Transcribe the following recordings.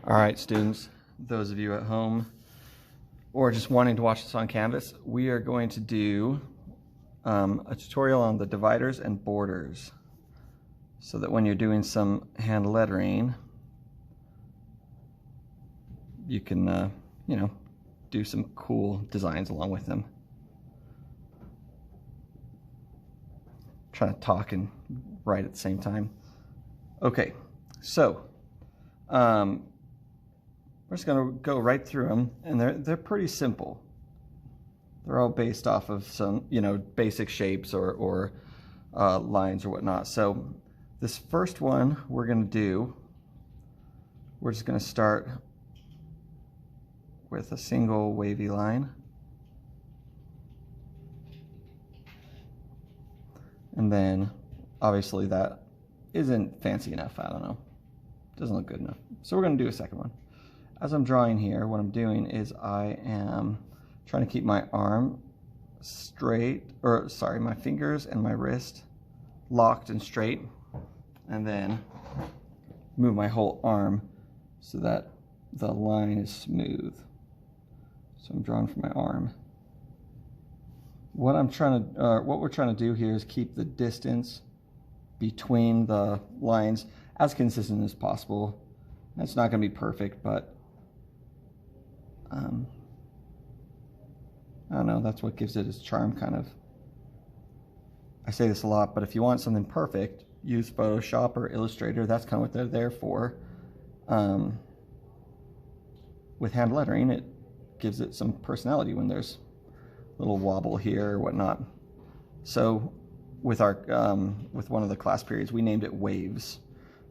All right, students, those of you at home or just wanting to watch this on Canvas, we are going to do a tutorial on the dividers and borders so that when you're doing some hand lettering, you can, do some cool designs along with them. Trying to talk and write at the same time. Okay, so we're just going to go right through them, and they're pretty simple. They're all based off of some basic shapes or lines or whatnot. So this first one we're just going to start with a single wavy line, and then obviously that isn't fancy enough. I don't know, doesn't look good enough, so we're going to do a second one. As I'm drawing here, what I'm doing is I am trying to keep my arm straight, or sorry, my fingers and my wrist locked and straight, and then move my whole arm so that the line is smooth. So I'm drawing for my arm. What we're trying to do here is keep the distance between the lines as consistent as possible. It's not going to be perfect, but I don't know, that's what gives it its charm, kind of. I say this a lot, but if you want something perfect, use Photoshop or Illustrator. That's kind of what they're there for. With hand lettering, it gives it some personality when there's a little wobble here or whatnot. So with our with one of the class periods, we named it Waves.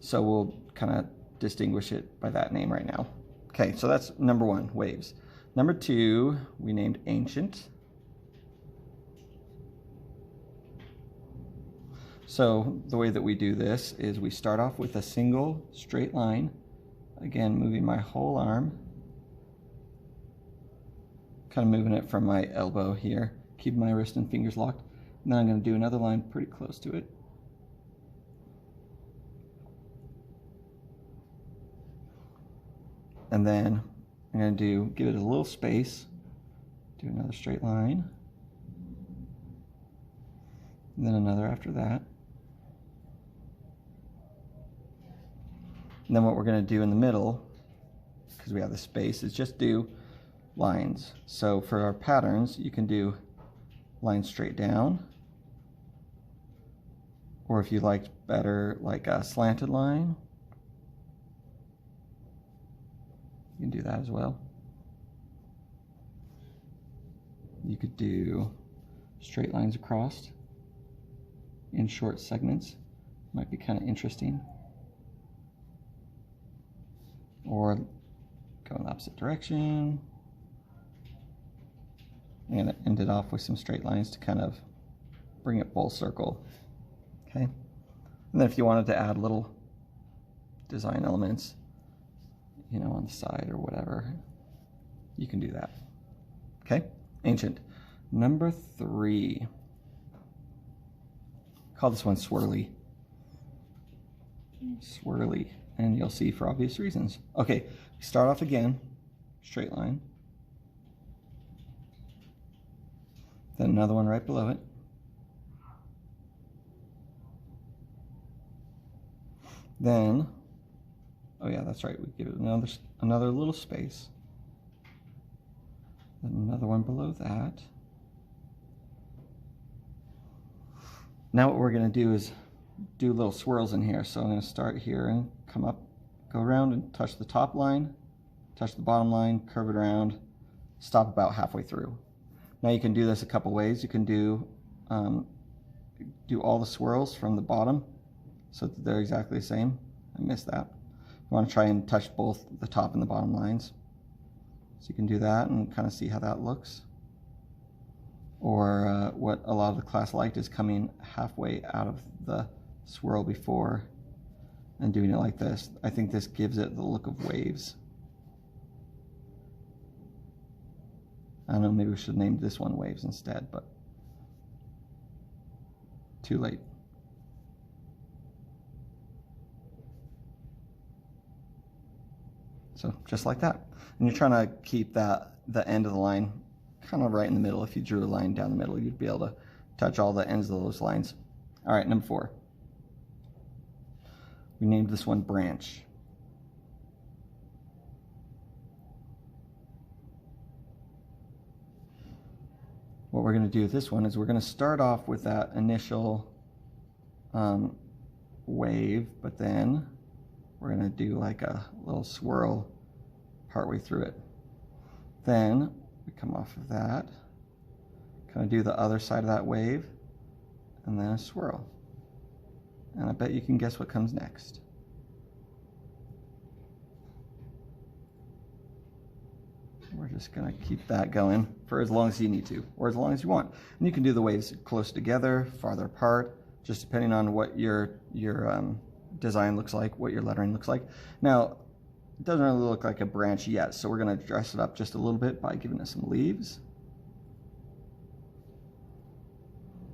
So we'll kind of distinguish it by that name right now. Okay, so that's number one, Waves. Number two, we named Ancient. So the way that we do this is we start off with a single straight line, again moving my whole arm, kind of moving it from my elbow here, keeping my wrist and fingers locked. And then I'm going to do another line pretty close to it. And then I'm going to give it a little space, do another straight line, and then another after that. And then what we're going to do in the middle, because we have the space, is just do lines. So for our patterns, you can do lines straight down, or if you liked better, like a slanted line, you can do that as well. You could do straight lines across in short segments. Might be kind of interesting. Or go in the opposite direction. I'm going to end it off with some straight lines to kind of bring it full circle. Okay. And then if you wanted to add little design elements, on the side or whatever, you can do that. Okay, Ancient. Number three. Call this one Swirly. Swirly, and you'll see for obvious reasons. Okay, we start off again, straight line. Then another one right below it. Then, oh yeah, that's right, we give it another little space. Then another one below that. Now what we're going to do is do little swirls in here. So I'm going to start here and come up, go around and touch the top line, touch the bottom line, curve it around, stop about halfway through. Now you can do this a couple ways. You can do all the swirls from the bottom so that they're exactly the same. I missed that. You want to try and touch both the top and the bottom lines. So you can do that and kind of see how that looks. Or what a lot of the class liked is coming halfway out of the swirl before and doing it like this. I think this gives it the look of waves. I don't know, maybe we should name this one Waves instead, but too late. So just like that. And you're trying to keep the end of the line kind of right in the middle. If you drew a line down the middle, you'd be able to touch all the ends of those lines. All right, number 4. We named this one branch. What we're going to do with this one is we're going to start off with that initial wave, but then we're going to do like a little swirl partway through it. Then we come off of that, kind of do the other side of that wave, and then a swirl. And I bet you can guess what comes next. We're just going to keep that going for as long as you need to, or as long as you want. And you can do the waves close together, farther apart, just depending on what your design looks like, what your lettering looks like. Now, it doesn't really look like a branch yet, so we're going to dress it up just a little bit by giving it some leaves.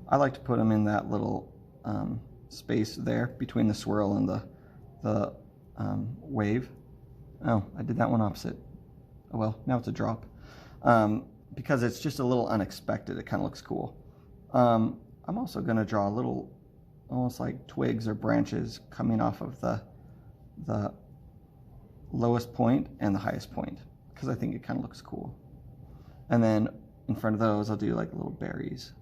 I like to put them in that little space there between the swirl and the wave. Oh, I did that one opposite. Oh well, now it's a drop. Because it's just a little unexpected, it kind of looks cool. I'm also going to draw a little, almost like twigs or branches coming off of the lowest point and the highest point, because I think it kind of looks cool. And then in front of those, I'll do like little berries.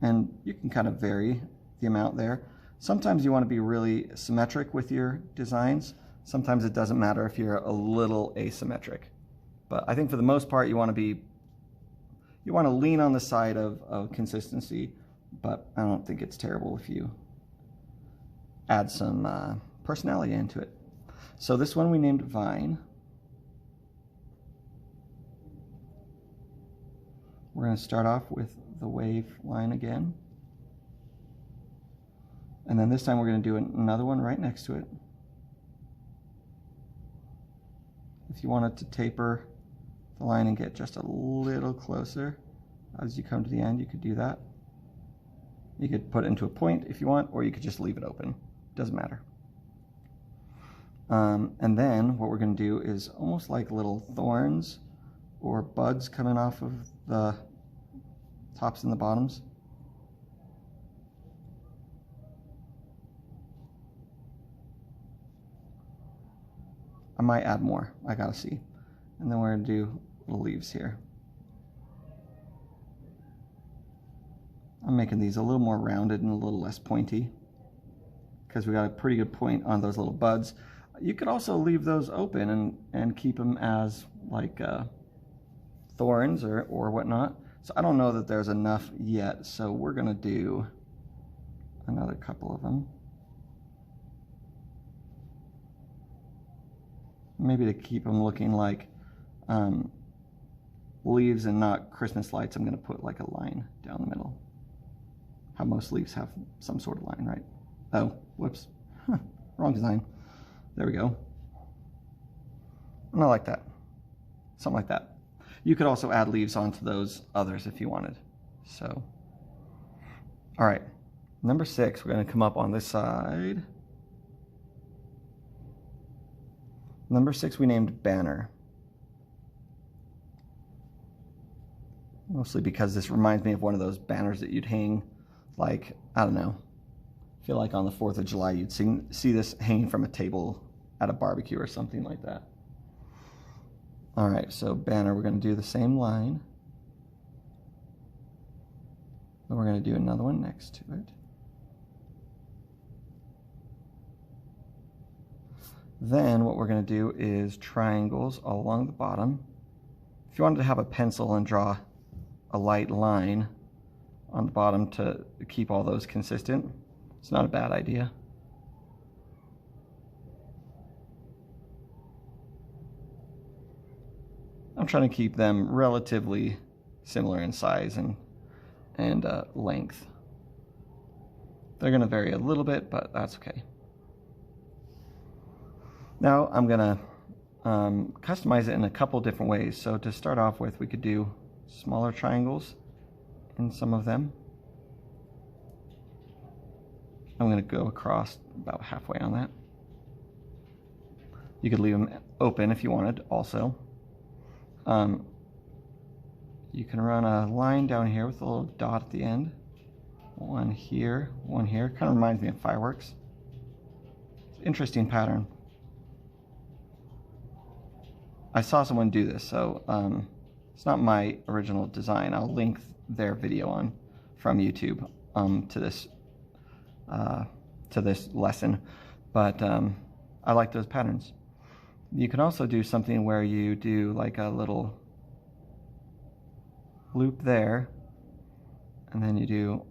And you can kind of vary the amount there. Sometimes you want to be really symmetric with your designs. Sometimes it doesn't matter if you're a little asymmetric. But I think for the most part, you want to lean on the side of consistency, but I don't think it's terrible if you add some personality into it. So this one we named Vine. We're going to start off with the wave line again. And then this time we're going to do another one right next to it. If you wanted to taper the line and get just a little closer as you come to the end, you could do that. You could put it into a point if you want, or you could just leave it open. Doesn't matter. And then what we're going to do is almost like little thorns or buds coming off of the tops and the bottoms. I might add more, I gotta see. And then we're gonna do little leaves here. I'm making these a little more rounded and a little less pointy because we got a pretty good point on those little buds. You could also leave those open and keep them as like thorns or whatnot. So I don't know that there's enough yet, so we're gonna do another couple of them. Maybe to keep them looking like leaves and not Christmas lights, I'm going to put like a line down the middle. How most leaves have some sort of line, right? Oh, whoops. Wrong design. There we go. And I like that. Something like that. You could also add leaves onto those others if you wanted. So, all right. Number 6, we're going to come up on this side. Number 6 we named Banner. Mostly because this reminds me of one of those banners that you'd hang, like, I don't know. I feel like on the 4th of July you'd see this hanging from a table at a barbecue or something like that. Alright, so banner, we're going to do the same line. Then we're going to do another one next to it. Then what we're going to do is triangles all along the bottom. If you wanted to have a pencil and draw a light line on the bottom to keep all those consistent, it's not a bad idea. I'm trying to keep them relatively similar in size and length. They're going to vary a little bit, but that's okay. Now I'm going to customize it in a couple different ways. So to start off with, we could do smaller triangles in some of them. I'm going to go across about halfway on that. You could leave them open if you wanted also. You can run a line down here with a little dot at the end. One here, one here. Kind of reminds me of fireworks. Interesting pattern. I saw someone do this, so it's not my original design. I'll link their video on from YouTube to this lesson, but I like those patterns. You can also do something where you do like a little loop there, and then you do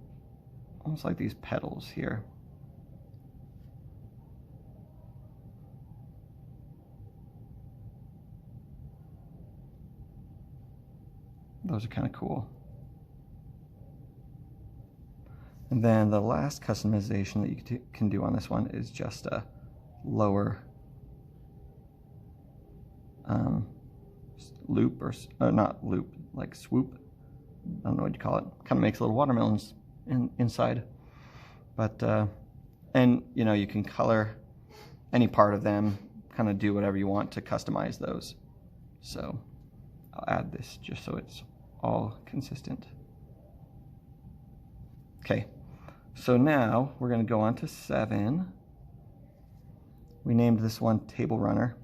almost like these petals here. Those are kind of cool. And then the last customization that you can do on this one is just a lower loop, or not loop, like swoop. I don't know what you call it. Kind of makes little watermelons inside. But, and you know, you can color any part of them, kind of do whatever you want to customize those. So I'll add this just so it's all consistent. Okay, so now we're going to go on to 7. We named this one Table Runner.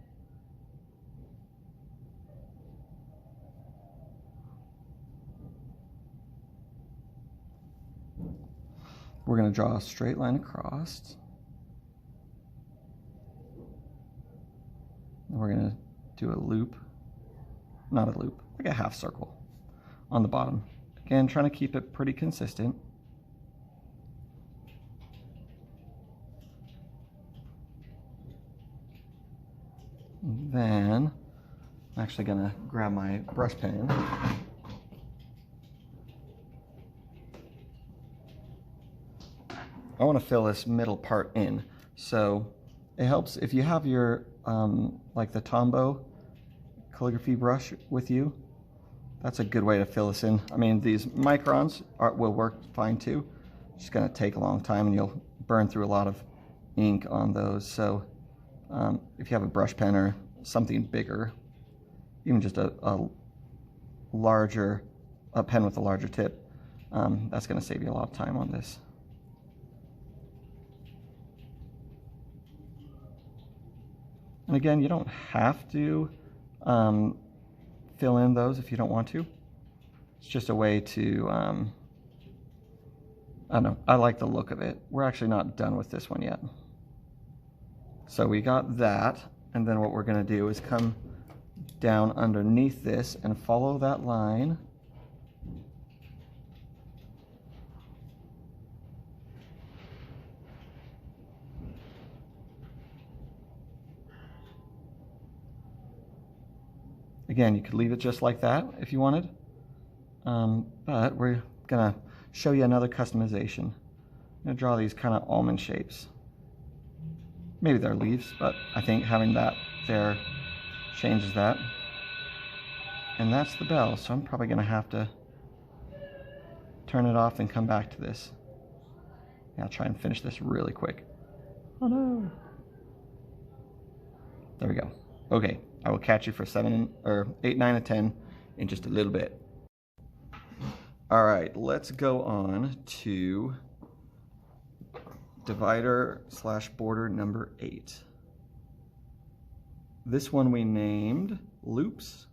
We're going to draw a straight line across. And we're going to do a loop, not a loop, like a half circle on the bottom. Again, trying to keep it pretty consistent. And then I'm actually going to grab my brush pen. I want to fill this middle part in, so it helps if you have your like the Tombow calligraphy brush with you. That's a good way to fill this in. I mean, these microns will work fine too. It's just going to take a long time, and you'll burn through a lot of ink on those. So if you have a brush pen or something bigger, even just a pen with a larger tip, that's going to save you a lot of time on this. And again, you don't have to fill in those if you don't want to. It's just a way to, I don't know, I like the look of it. We're actually not done with this one yet. So we got that, and then what we're going to do is come down underneath this and follow that line. Again, you could leave it just like that if you wanted, but we're going to show you another customization. I'm going to draw these kind of almond shapes. Maybe they're leaves, but I think having that there changes that. And that's the bell, so I'm probably going to have to turn it off and come back to this. Yeah, I'll try and finish this really quick. Oh no. There we go. Okay, I will catch you for 8, 9, and 10 in just a little bit. All right, let's go on to divider/border number 8. This one we named Loops.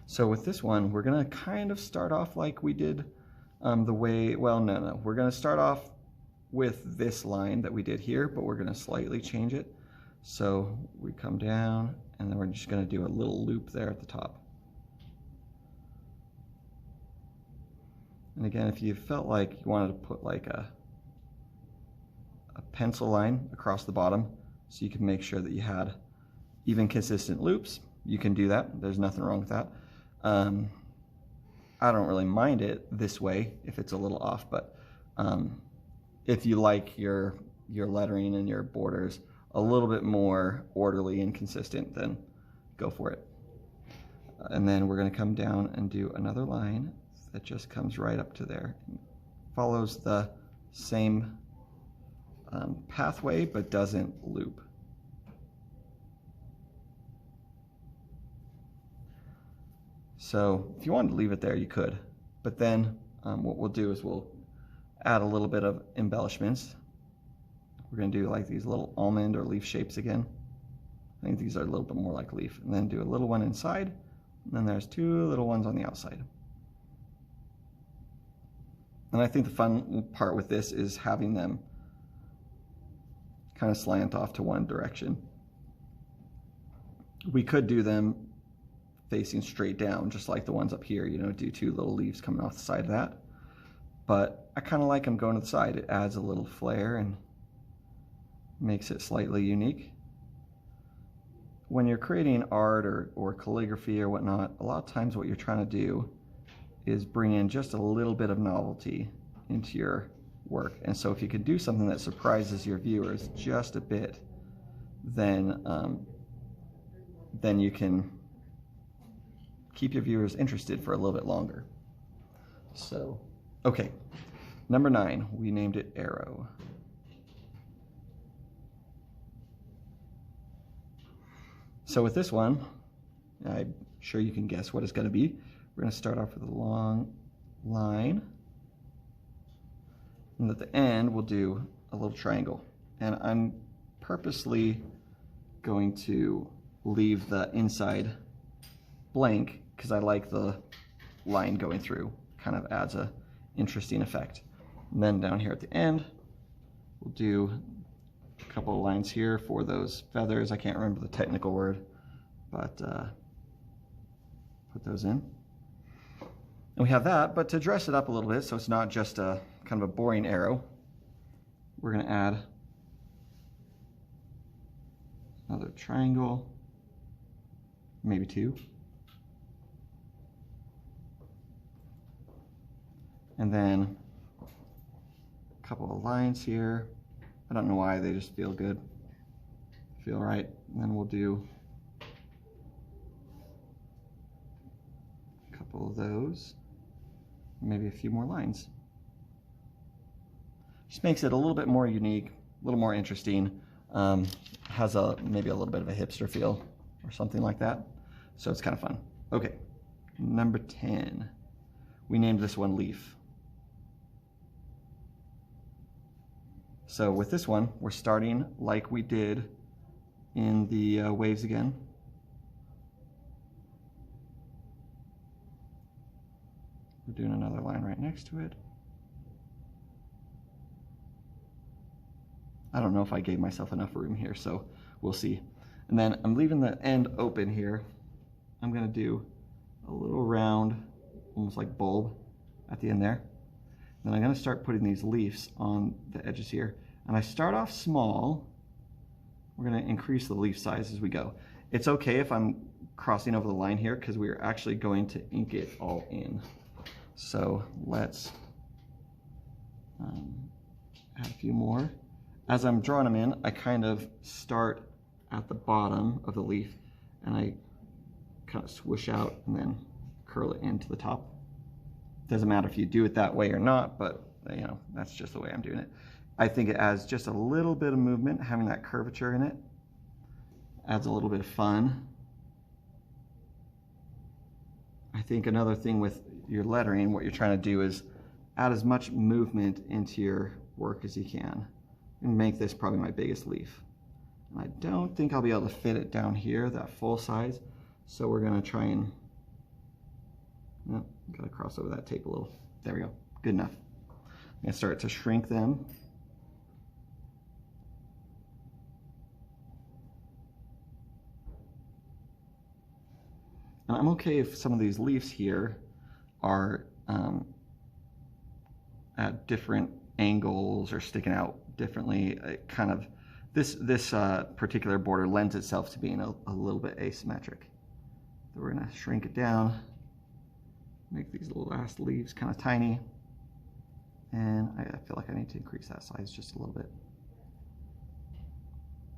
So with this one, we're gonna kind of start off like we did we're gonna start off with this line that we did here, but we're gonna slightly change it. So we come down, and then we're just gonna do a little loop there at the top. And again, if you felt like you wanted to put like a pencil line across the bottom, so you can make sure that you had even consistent loops, you can do that. There's nothing wrong with that. I don't really mind it this way if it's a little off, but if you like your lettering and your borders a little bit more orderly and consistent, then go for it. And then we're going to come down and do another line that just comes right up to there, follows the same pathway but doesn't loop. So if you wanted to leave it there, you could. But then what we'll do is we'll add a little bit of embellishments. We're going to do like these little almond or leaf shapes again. I think these are a little bit more like leaf. And then do a little one inside, and then there's two little ones on the outside. And I think the fun part with this is having them kind of slant off to one direction. We could do them facing straight down, just like the ones up here, you know, do two little leaves coming off the side of that. But I kind of like them going to the side. It adds a little flair and makes it slightly unique. When you're creating art or calligraphy or whatnot, a lot of times what you're trying to do is bring in just a little bit of novelty into your work. And so if you can do something that surprises your viewers just a bit, then you can keep your viewers interested for a little bit longer. So, okay, number 9, we named it Arrow. So with this one, I'm sure you can guess what it's going to be. We're going to start off with a long line, and at the end we'll do a little triangle. And I'm purposely going to leave the inside blank because I like the line going through. Kind of adds a interesting effect. And then down here at the end, we'll do a couple of lines here for those feathers. I can't remember the technical word, but put those in. And we have that, but to dress it up a little bit so it's not just a kind of a boring arrow, we're going to add another triangle, maybe 2. And then a couple of lines here. I don't know why, they just feel good, feel right. And then we'll do a couple of those, maybe a few more lines. Just makes it a little bit more unique, a little more interesting. Has maybe a little bit of a hipster feel or something like that. So it's kind of fun. Okay, number 10. We named this one Leaf. So with this one, we're starting like we did in the waves again. We're doing another line right next to it. I don't know if I gave myself enough room here, so we'll see. And then I'm leaving the end open here. I'm gonna do a little round, almost like bulb at the end there. Then I'm gonna start putting these leaves on the edges here. And I start off small. We're gonna increase the leaf size as we go. It's okay if I'm crossing over the line here because we are actually going to ink it all in. So let's add a few more. As I'm drawing them in, I kind of start at the bottom of the leaf and I kind of swoosh out and then curl it into the top. Doesn't matter if you do it that way or not, but you know, that's just the way I'm doing it. I think it adds just a little bit of movement, having that curvature in it. Adds a little bit of fun. I think another thing with your lettering, what you're trying to do is add as much movement into your work as you can. And make this probably my biggest leaf. And I don't think I'll be able to fit it down here, that full size. So we're gonna try and, oh, gotta cross over that tape a little. There we go, good enough. I'm gonna start to shrink them. And I'm okay if some of these leaves here are at different angles or sticking out differently. It kind of, this particular border lends itself to being a little bit asymmetric. So we're gonna shrink it down, make these last leaves kind of tiny. And I feel like I need to increase that size just a little bit.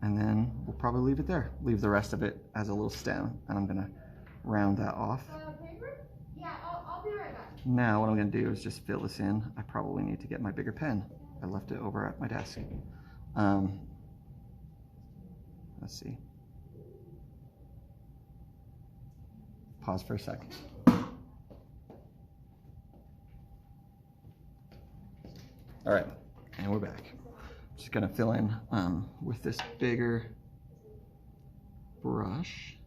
And then we'll probably leave it there. Leave the rest of it as a little stem, and I'm gonna round that off. Paper? Yeah, I'll be right back. Now what I'm gonna do is just fill this in. I probably need to get my bigger pen. I left it over at my desk. Let's see. Pause for a second. All right, and we're back. Just gonna fill in with this bigger brush.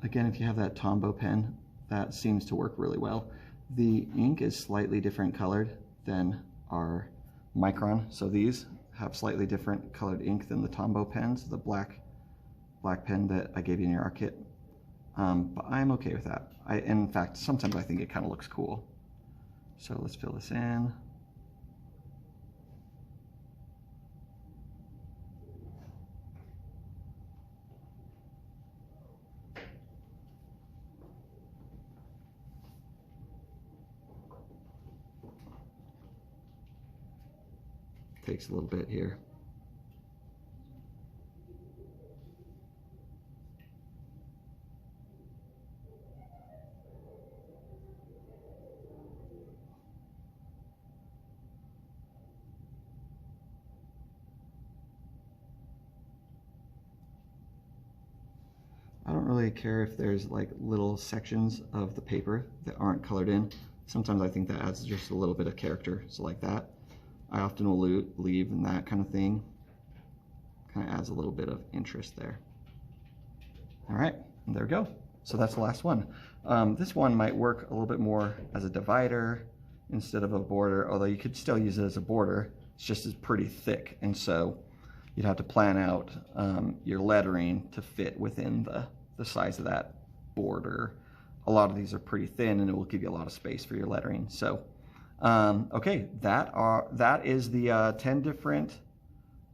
Again, if you have that Tombow pen, that seems to work really well. The ink is slightly different colored than our Micron, so these have slightly different colored ink than the Tombow pens, the black pen that I gave you in your art kit. But I'm okay with that. In fact, sometimes I think it kind of looks cool. So let's fill this in. Takes a little bit here. I don't really care if there's like little sections of the paper that aren't colored in. Sometimes I think that adds just a little bit of character, so like that. I often will leave and that kind of thing. Kind of adds a little bit of interest there. All right, there we go. So that's the last one. This one might work a little bit more as a divider instead of a border, although you could still use it as a border. It's just pretty thick, and so you'd have to plan out your lettering to fit within the size of that border. A lot of these are pretty thin, and it will give you a lot of space for your lettering. So, okay, that is the 10 different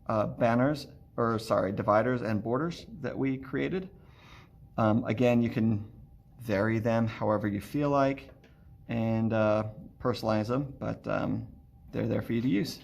dividers and borders that we created. Again, you can vary them however you feel like and personalize them, but they're there for you to use.